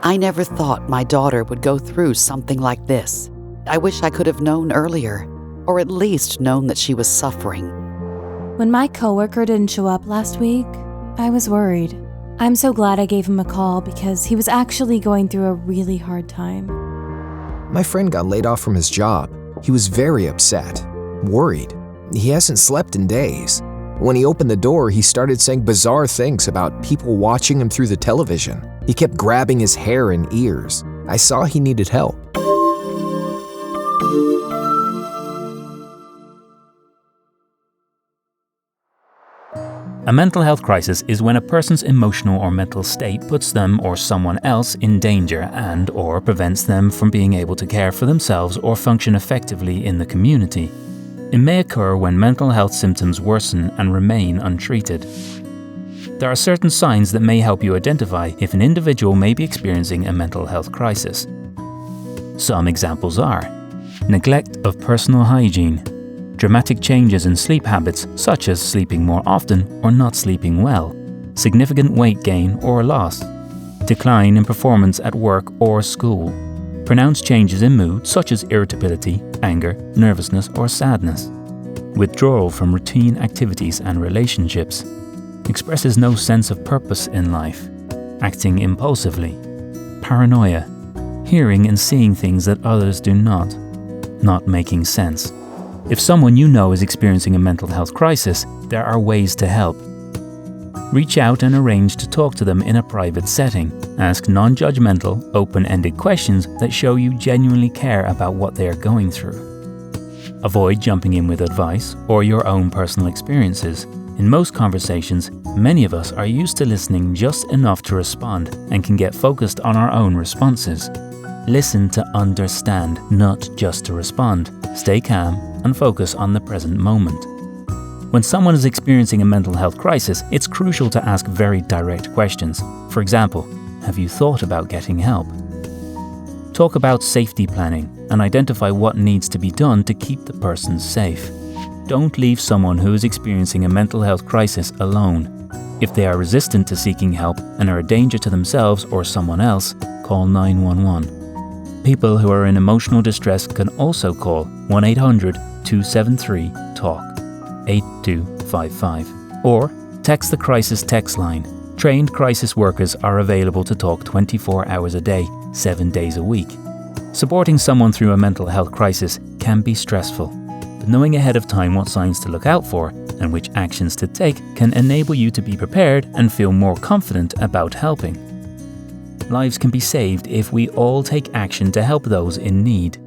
I never thought my daughter would go through something like this. I wish I could have known earlier, or at least known that she was suffering. When my coworker didn't show up last week, I was worried. I'm so glad I gave him a call because he was actually going through a really hard time. My friend got laid off from his job. He was very upset, worried. He hasn't slept in days. When he opened the door, he started saying bizarre things about people watching him through the television. He kept grabbing his hair and ears. I saw he needed help. A mental health crisis is when a person's emotional or mental state puts them or someone else in danger and/or prevents them from being able to care for themselves or function effectively in the community. It may occur when mental health symptoms worsen and remain untreated. There are certain signs that may help you identify if an individual may be experiencing a mental health crisis. Some examples are neglect of personal hygiene, dramatic changes in sleep habits such as sleeping more often or not sleeping well, significant weight gain or loss, decline in performance at work or school, pronounced changes in mood such as irritability, anger, nervousness or sadness, withdrawal from routine activities and relationships, expresses no sense of purpose in life, acting impulsively, paranoia, hearing and seeing things that others do not making sense. If someone you know is experiencing a mental health crisis, there are ways to help. Reach out and arrange to talk to them in a private setting. Ask non-judgmental, open-ended questions that show you genuinely care about what they are going through. Avoid jumping in with advice or your own personal experiences. In most conversations, many of us are used to listening just enough to respond and can get focused on our own responses. Listen to understand, not just to respond. Stay calm and focus on the present moment. When someone is experiencing a mental health crisis, it's crucial to ask very direct questions. For example, have you thought about getting help? Talk about safety planning and identify what needs to be done to keep the person safe. Don't leave someone who is experiencing a mental health crisis alone. If they are resistant to seeking help and are a danger to themselves or someone else, call 911. People who are in emotional distress can also call 1-800-273-TALK 8255 or text the crisis text line. Trained crisis workers are available to talk 24 hours a day, 7 days a week. Supporting someone through a mental health crisis can be stressful, but knowing ahead of time what signs to look out for and which actions to take can enable you to be prepared and feel more confident about helping. Lives can be saved if we all take action to help those in need.